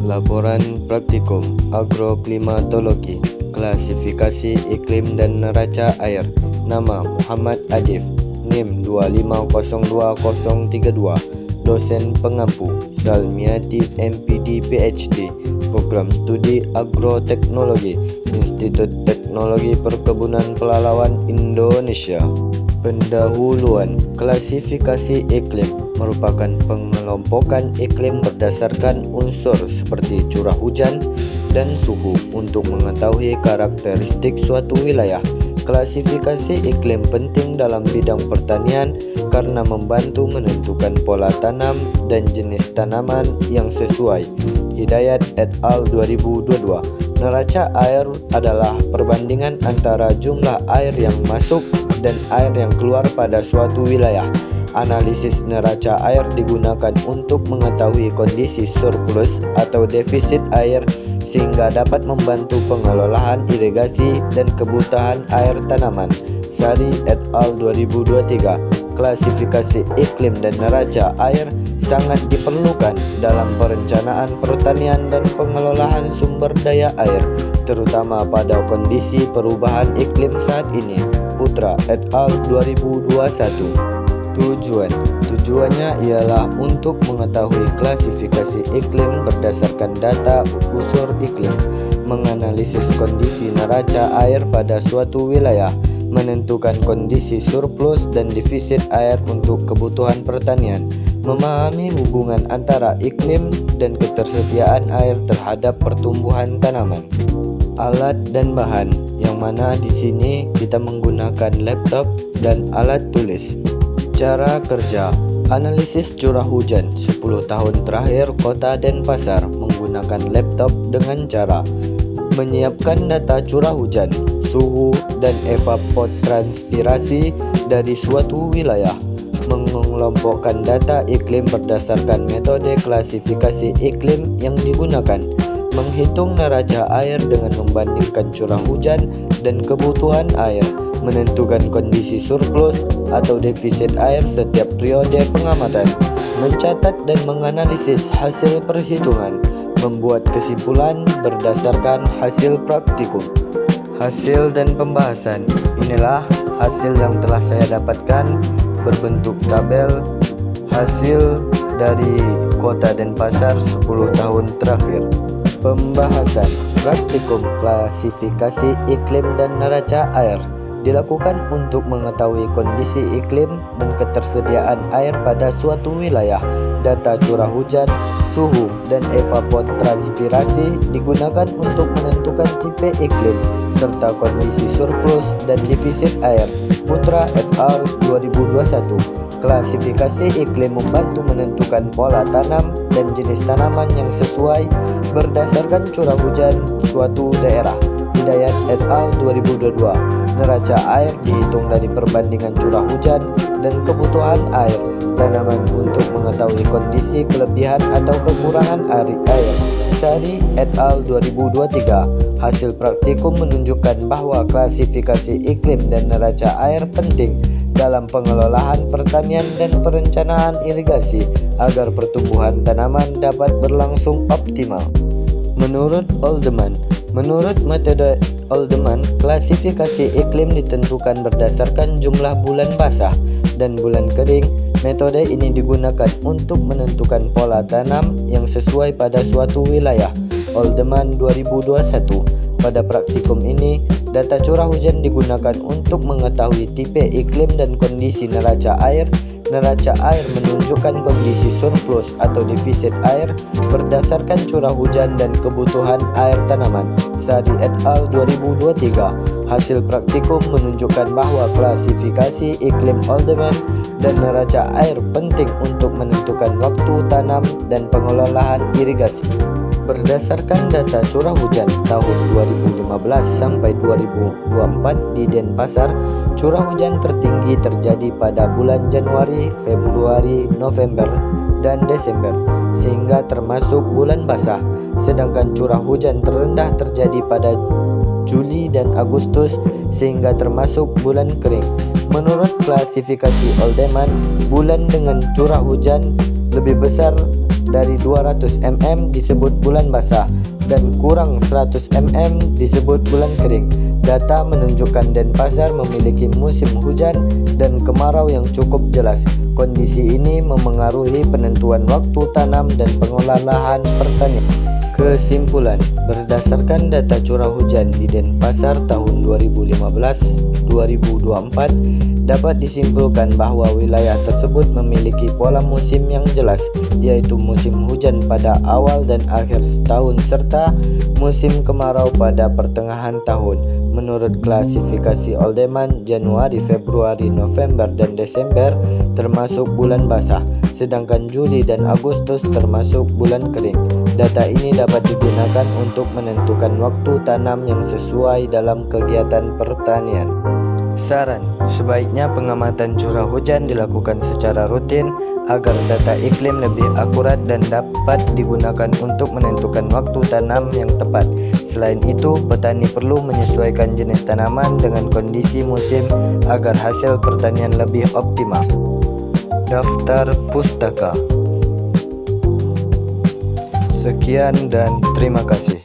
Laporan Praktikum Agroklimatologi Klasifikasi Iklim dan Neraca Air. Nama Muhammad Adif, NIM 2502032, Dosen Pengampu, Salmiati MPD PhD, Program Studi Agroteknologi, Institut Teknologi Perkebunan Pelalawan Indonesia. Pendahuluan. Klasifikasi iklim merupakan pengelompokan iklim berdasarkan unsur seperti curah hujan dan suhu untuk mengetahui karakteristik suatu wilayah. Klasifikasi iklim penting dalam bidang pertanian karena membantu menentukan pola tanam dan jenis tanaman yang sesuai. Hidayat et al. 2022. Neraca air adalah perbandingan antara jumlah air yang masuk dan air yang keluar pada suatu wilayah. Analisis neraca air digunakan untuk mengetahui kondisi surplus atau defisit air sehingga dapat membantu pengelolaan irigasi dan kebutuhan air tanaman. Sari et al. 2023. Klasifikasi iklim dan neraca air sangat diperlukan dalam perencanaan pertanian dan pengelolaan sumber daya air, terutama pada kondisi perubahan iklim saat ini. Putra et al. 2021. Tujuannya ialah untuk mengetahui klasifikasi iklim berdasarkan data unsur iklim, menganalisis kondisi neraca air pada suatu wilayah, menentukan kondisi surplus dan defisit air untuk kebutuhan pertanian, memahami hubungan antara iklim dan ketersediaan air terhadap pertumbuhan tanaman. Alat dan bahan, yang mana di sini kita menggunakan laptop dan alat tulis. Cara kerja. Analisis curah hujan 10 tahun terakhir Kota Denpasar menggunakan laptop dengan cara menyiapkan data curah hujan, suhu, dan evapotranspirasi dari suatu wilayah, mengelompokkan data iklim berdasarkan metode klasifikasi iklim yang digunakan, menghitung neraca air dengan membandingkan curah hujan dan kebutuhan air, menentukan kondisi surplus atau defisit air setiap periode pengamatan, mencatat dan menganalisis hasil perhitungan, membuat kesimpulan berdasarkan hasil praktikum. Hasil dan pembahasan. Inilah hasil yang telah saya dapatkan berbentuk tabel hasil dari Kota Denpasar 10 tahun terakhir. Pembahasan. Praktikum klasifikasi iklim dan neraca air dilakukan untuk mengetahui kondisi iklim dan ketersediaan air pada suatu wilayah. Data curah hujan, suhu, dan evapotranspirasi digunakan untuk menentukan tipe iklim serta kondisi surplus dan defisit air. Putra et al. 2021. Klasifikasi iklim membantu menentukan pola tanam dan jenis tanaman yang sesuai berdasarkan curah hujan suatu daerah. Hidayat et al. 2022. Neraca air dihitung dari perbandingan curah hujan dan kebutuhan air tanaman untuk mengetahui kondisi kelebihan atau kekurangan air. Sari et al. 2023. Hasil praktikum menunjukkan bahwa klasifikasi iklim dan neraca air penting dalam pengelolaan pertanian dan perencanaan irigasi agar pertumbuhan tanaman dapat berlangsung optimal. Menurut Oldeman, menurut metode Oldeman, klasifikasi iklim ditentukan berdasarkan jumlah bulan basah dan bulan kering. Metode ini digunakan untuk menentukan pola tanam yang sesuai pada suatu wilayah. Oldeman 2021. Pada praktikum ini, data curah hujan digunakan untuk mengetahui tipe iklim dan kondisi neraca air. Neraca air menunjukkan kondisi surplus atau defisit air berdasarkan curah hujan dan kebutuhan air tanaman. Sari et al. 2023. Hasil praktikum menunjukkan bahwa klasifikasi iklim Oldeman dan neraca air penting untuk menentukan waktu tanam dan pengelolaan irigasi. Berdasarkan data curah hujan tahun 2015 sampai 2024 di Denpasar, curah hujan tertinggi terjadi pada bulan Januari, Februari, November, dan Desember, sehingga termasuk bulan basah. Sedangkan curah hujan terendah terjadi pada Juli dan Agustus, sehingga termasuk bulan kering. Menurut klasifikasi Oldeman, bulan dengan curah hujan lebih besar dari 200 mm disebut bulan basah dan kurang 100 mm disebut bulan kering. Data menunjukkan Denpasar memiliki musim hujan dan kemarau yang cukup jelas. Kondisi ini memengaruhi penentuan waktu tanam dan pengolahan pertanian. Kesimpulan, berdasarkan data curah hujan di Denpasar tahun 2015-2024, dapat disimpulkan bahwa wilayah tersebut memiliki pola musim yang jelas, yaitu musim hujan pada awal dan akhir tahun serta musim kemarau pada pertengahan tahun. Menurut klasifikasi Oldeman, Januari, Februari, November, dan Desember termasuk bulan basah, sedangkan Juli dan Agustus termasuk bulan kering. Data ini dapat digunakan untuk menentukan waktu tanam yang sesuai dalam kegiatan pertanian. Saran, sebaiknya pengamatan curah hujan dilakukan secara rutin agar data iklim lebih akurat dan dapat digunakan untuk menentukan waktu tanam yang tepat. Selain itu, petani perlu menyesuaikan jenis tanaman dengan kondisi musim agar hasil pertanian lebih optimal. Daftar pustaka. Sekian dan terima kasih.